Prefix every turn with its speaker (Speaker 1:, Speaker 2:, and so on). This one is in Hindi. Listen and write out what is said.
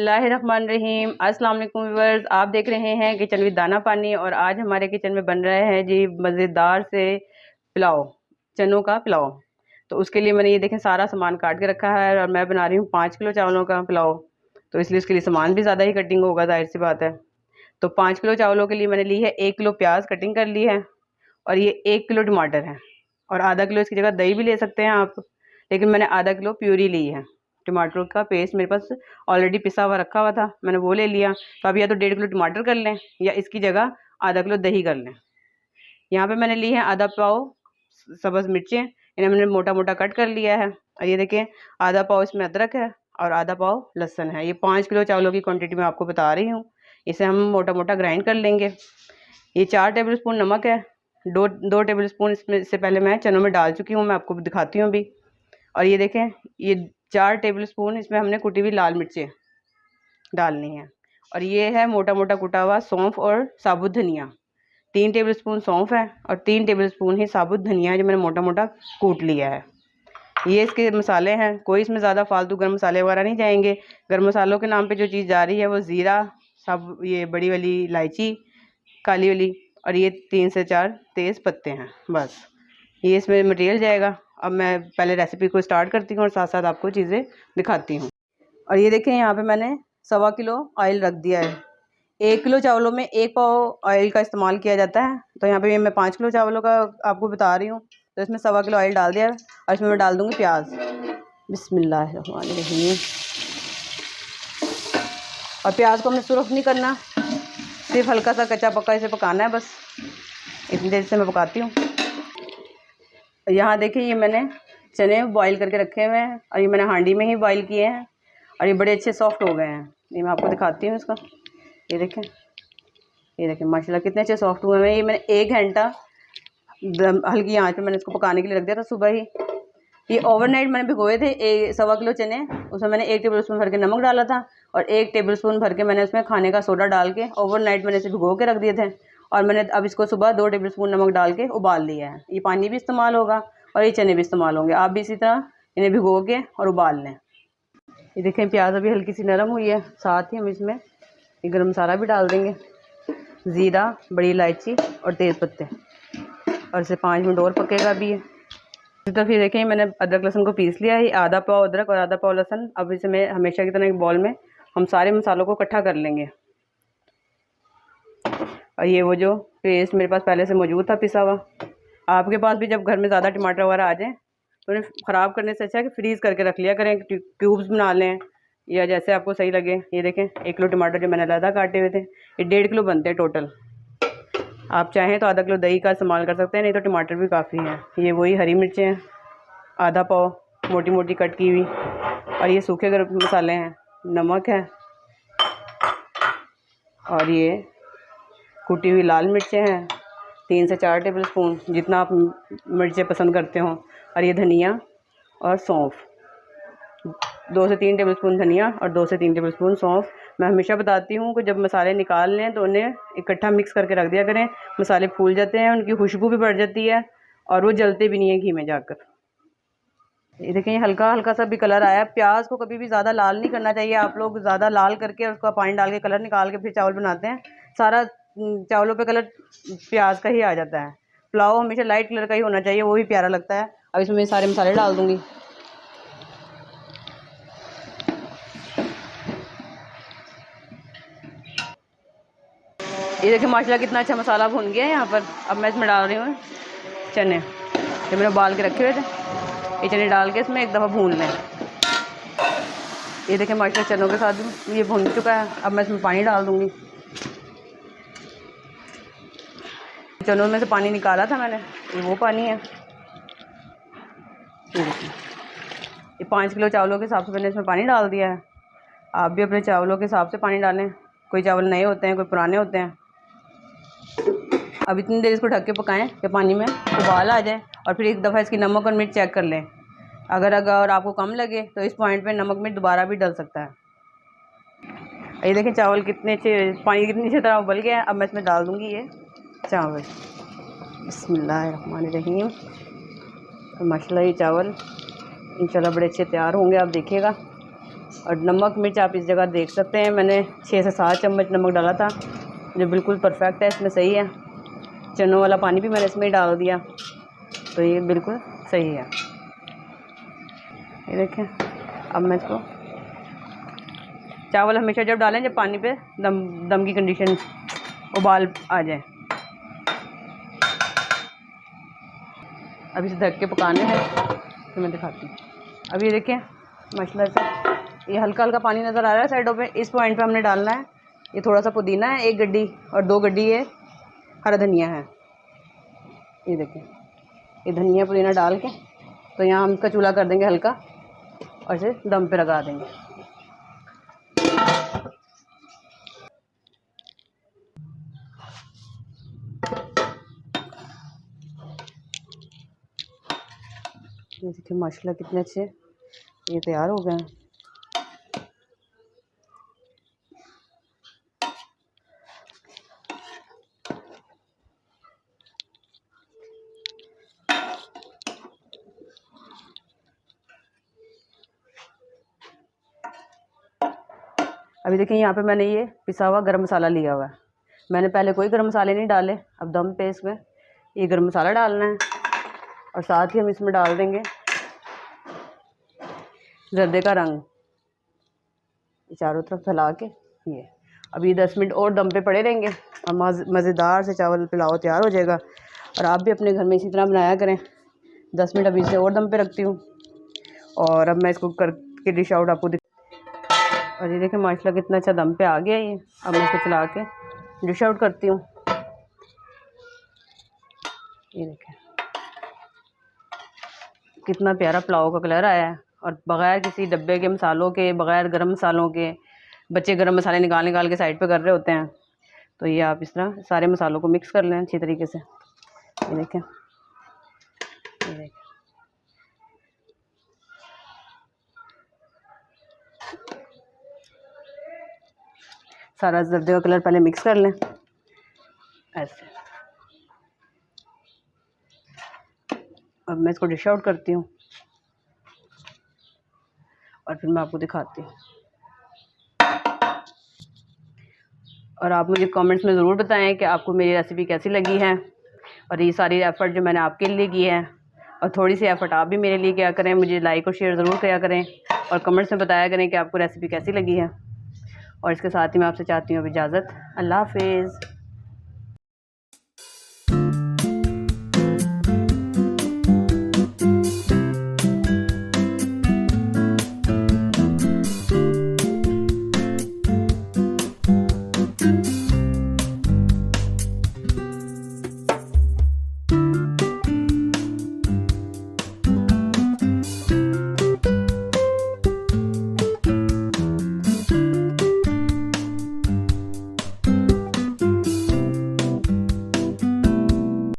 Speaker 1: बिस्मिल्लाहिर्रहमानिर्रहीम। अस्सलाम वालेकुम व्यूअर्स, आप देख रहे हैं किचन विद दाना पानी। और आज हमारे किचन में बन रहा है जी मज़ेदार से पुलाव, चनों का पुलाव। तो उसके लिए मैंने ये देखें सारा सामान काट के रखा है और मैं बना रही हूँ 5 किलो चावलों का पुलाव। तो इसलिए उसके लिए सामान भी ज़्यादा ही कटिंग होगा, जाहिर सी बात है। तो 5 किलो चावलों के लिए मैंने ली है 1 किलो प्याज कटिंग कर ली है, और ये 1 किलो टमाटर है, और आधा किलो इसकी जगह दही भी ले सकते हैं आप, लेकिन मैंने आधा किलो प्यूरी ली है। टमाटर का पेस्ट मेरे पास ऑलरेडी पिसा हुआ रखा हुआ था, मैंने वो ले लिया। तो अब या तो 1.5 किलो टमाटर कर लें या इसकी जगह आधा किलो दही कर लें। यहाँ पे मैंने ली है आधा पाव सब्ज़ मिर्चें, इन्हें मैंने मोटा मोटा कट कर लिया है। और ये देखें आधा पाव इसमें अदरक है और आधा पाव लहसुन है। ये 5 किलो चावलों की क्वान्टिटी मैं आपको बता रही हूँ। इसे हम मोटा मोटा ग्राइंड कर लेंगे। ये 4 टेबल स्पून नमक है, दो टेबल स्पून इसमें से पहले मैं चनों में डाल चुकी हूँ, मैं आपको दिखाती हूँ अभी। और ये देखें ये 4 टेबल स्पून इसमें हमने कुटी हुई लाल मिर्चें डालनी है। और ये है मोटा मोटा कुटा हुआ सौंफ और साबुत धनिया। 3 टेबल स्पून सौंफ है और 3 टेबल स्पून ही साबुत धनिया है जो मैंने मोटा मोटा कूट लिया है। ये इसके मसाले हैं, कोई इसमें ज़्यादा फालतू गर्म मसाले वगैरह नहीं जाएंगे। गर्म मसालों के नाम पे जो चीज़ जा रही है वो ज़ीरा, सब ये बड़ी वाली इलायची काली वाली, और ये 3 से 4 तेज़ पत्ते हैं, बस ये इसमें मटेरियल जाएगा। अब मैं पहले रेसिपी को स्टार्ट करती हूँ और साथ साथ आपको चीज़ें दिखाती हूँ। और ये देखें यहाँ पे मैंने 1.25 किलो ऑयल रख दिया है। 1 किलो चावलों में 1 पाव ऑयल का इस्तेमाल किया जाता है। तो यहाँ पे मैं 5 किलो चावलों का आपको बता रही हूँ, तो इसमें 1.25 किलो ऑयल डाल दिया है। और इसमें मैं डाल दूँगी प्याज। बिस्मिल्लाहिर्रहमानिर्रहीम। और प्याज को हमने सुरख नहीं करना, सिर्फ हल्का सा कच्चा पक्का इसे पकाना है, बस इतनी देर से मैं पकाती हूँ। यहाँ देखिए ये मैंने चने बॉईल करके रखे हुए हैं और ये मैंने हांडी में ही बॉईल किए हैं और ये बड़े अच्छे सॉफ्ट हो गए हैं। ये मैं आपको दिखाती हूँ इसका। ये देखें माशाल्लाह कितने अच्छे सॉफ्ट हुए हैं। ये मैंने 1 घंटा हल्की आंच पे मैंने इसको पकाने के लिए रख दिया था सुबह ही। ये ओवरनाइट मैंने भिगोए थे 1.25 किलो चने। उसमें मैंने 1 टेबल स्पून भर के नमक डाला था और 1 टेबल स्पून भर के मैंने उसमें खाने का सोडा डाल के ओवरनाइट मैंने इसे भिगो के रख दिए थे। और मैंने अब इसको सुबह 2 टेबल स्पून नमक डाल के उबाल लिया है। ये पानी भी इस्तेमाल होगा और ये चने भी इस्तेमाल होंगे। आप भी इसी तरह इन्हें भिगो के और उबाल लें। ये देखें प्याज अभी हल्की सी नरम हुई है। साथ ही हम इसमें ये गरम मसाला भी डाल देंगे, ज़ीरा, बड़ी इलायची और तेज़ पत्ते, और इसे 5 मिनट और पकेगा भी है। इसी तरह फिर देखें मैंने अदरक लहसुन को पीस लिया है, आधा पाव अदरक और आधा पाव लहसुन। अब इसे मैं हमेशा की तरह एक बॉल में हम सारे मसालों को इकट्ठा कर लेंगे। और ये वो जो पेस्ट मेरे पास पहले से मौजूद था पिसा हुआ, आपके पास भी जब घर में ज़्यादा टमाटर वगैरह आ जाए तो उन्हें ख़राब करने से अच्छा है कि फ्रीज़ करके रख लिया करें, क्यूब्स बना लें या जैसे आपको सही लगे। ये देखें 1 किलो टमाटर जो मैंने अलग काटे हुए थे, ये 1.5 किलो बनते हैं टोटल। आप चाहें तो आधा किलो दही का इस्तेमाल कर सकते हैं, नहीं तो टमाटर भी काफ़ी हैं। ये वही हरी मिर्चें हैं, आधा पाव मोटी मोटी कट की हुई, और ये सूखे गरम मसाले हैं, नमक है, और ये कुटी हुई लाल मिर्चें हैं 3 से 4 टेबल स्पून, जितना आप मिर्चें पसंद करते हो। और ये धनिया और सौंफ, 2 से 3 टेबल स्पून धनिया और 2 से 3 टेबल स्पून सौंफ। मैं हमेशा बताती हूँ कि जब मसाले निकाल लें तो उन्हें इकट्ठा मिक्स करके रख दिया करें। मसाले फूल जाते हैं, उनकी खुशबू भी बढ़ जाती है और वो जलते भी नहीं है घी में जाकर। ये देखें हल्का हल्का सा भी कलर आया। प्याज को कभी भी ज़्यादा लाल नहीं करना चाहिए। आप लोग ज़्यादा लाल करके उसका पानी डाल के कलर निकाल के फिर चावल बनाते हैं, सारा चावलों पे कलर प्याज का ही आ जाता है। पुलाव हमेशा लाइट कलर का ही होना चाहिए, वो भी प्यारा लगता है। अब इसमें सारे मसाले डाल दूँगी। ये देखिए माशाल्लाह कितना अच्छा मसाला भुन गया है यहाँ पर। अब मैं इसमें डाल रही हूँ चने, जो मैंने उबाल के रखे हुए थे। ये चने डाल के इसमें एक दफ़ा भून लें। ये देखें माशाल्लाह चनों के साथ ये भुन चुका है। अब मैं इसमें पानी डाल दूँगी। चनों में से पानी निकाला था मैंने, ये वो पानी है। ये 5 किलो चावलों के हिसाब से मैंने इसमें पानी डाल दिया है। आप भी अपने चावलों के हिसाब से पानी डालें, कोई चावल नए होते हैं, कोई पुराने होते हैं। अब इतनी देर इसको ढक के पकाएं कि पानी में उबाल आ जाए, और फिर एक दफ़ा इसकी नमक और मिर्च चेक कर लें। अगर आपको कम लगे तो इस पॉइंट पे नमक मिर्च दोबारा भी डल सकता है। ये देखें चावल कितने अच्छे, पानी कितनी अच्छी तरह उबल गया है। अब मैं इसमें डाल दूँगी ये चावल। बिस्मिल्लाहिर्रहमानिर्रहीम। माशाल्लाह ये चावल इंशाल्लाह बड़े अच्छे तैयार होंगे, आप देखिएगा। और नमक मिर्च आप इस जगह देख सकते हैं, मैंने 6 से 7 चम्मच नमक डाला था, जो बिल्कुल परफेक्ट है, इसमें सही है। चनों वाला पानी भी मैंने इसमें ही डाल दिया, तो ये बिल्कुल सही है। ये देखें, अब मैं इसको, चावल हमेशा जब डालें जब पानी पे दम की कंडीशन, उबाल आ जाए। अब इसे ढक के पकाने हैं, तो मैं दिखाती हूँ। अब ये देखें माशाल्लाह से ये हल्का हल्का पानी नज़र आ रहा है साइडों पे। इस पॉइंट पे हमने डालना है ये थोड़ा सा पुदीना है, 1 गड्डी, और 2 गड्डी ये हरा धनिया है। ये देखें, ये धनिया पुदीना डाल के तो यहाँ हम इसका चूल्हा कर देंगे हल्का और इसे दम पे लगा देंगे। ये देखिए माशाल्लाह कितने अच्छे ये तैयार हो गए हैं। अभी देखिए यहाँ पे मैंने ये पिसा हुआ गरम मसाला लिया हुआ है। मैंने पहले कोई गरम मसाले नहीं डाले, अब दम पे इसमें ये गरम मसाला डालना है और साथ ही हम इसमें डाल देंगे जर्दे का रंग, चारों तरफ फैला के। ये अभी 10 मिनट और दम पे पड़े रहेंगे और मज़ेदार से चावल पुलाव तैयार हो जाएगा। और आप भी अपने घर में इसी तरह बनाया करें। 10 मिनट अभी इसे और दम पे रखती हूँ और अब मैं इसको करके डिश आउट आपको और ये देखें माशाल्लाह कितना अच्छा दम पे आ गया ये। अब मैं इसको चला के डिश आउट करती हूँ। ये देखें कितना प्यारा पुलाव का कलर आया है, और बग़ैर किसी डब्बे के मसालों के, बग़ैर गरम मसालों के। बच्चे गरम मसाले निकाल निकाल के साइड पे कर रहे होते हैं, तो ये आप इस तरह सारे मसालों को मिक्स कर लें अच्छी तरीके से। ये देखें, ये देखें, सारा जर्दे का कलर पहले मिक्स कर लें ऐसे। अब मैं इसको डिश आउट करती हूँ और फिर मैं आपको दिखाती हूँ। और आप मुझे कमेंट्स में ज़रूर बताएं कि आपको मेरी रेसिपी कैसी लगी है, और ये सारी एफ़र्ट जो मैंने आपके लिए की है, और थोड़ी सी एफ़र्ट आप भी मेरे लिए किया करें। मुझे लाइक और शेयर ज़रूर किया करें और कमेंट्स में बताया करें कि आपको रेसिपी कैसी लगी है। और इसके साथ ही मैं आपसे चाहती हूँ अब इजाज़त। अल्लाह हाफ़िज़।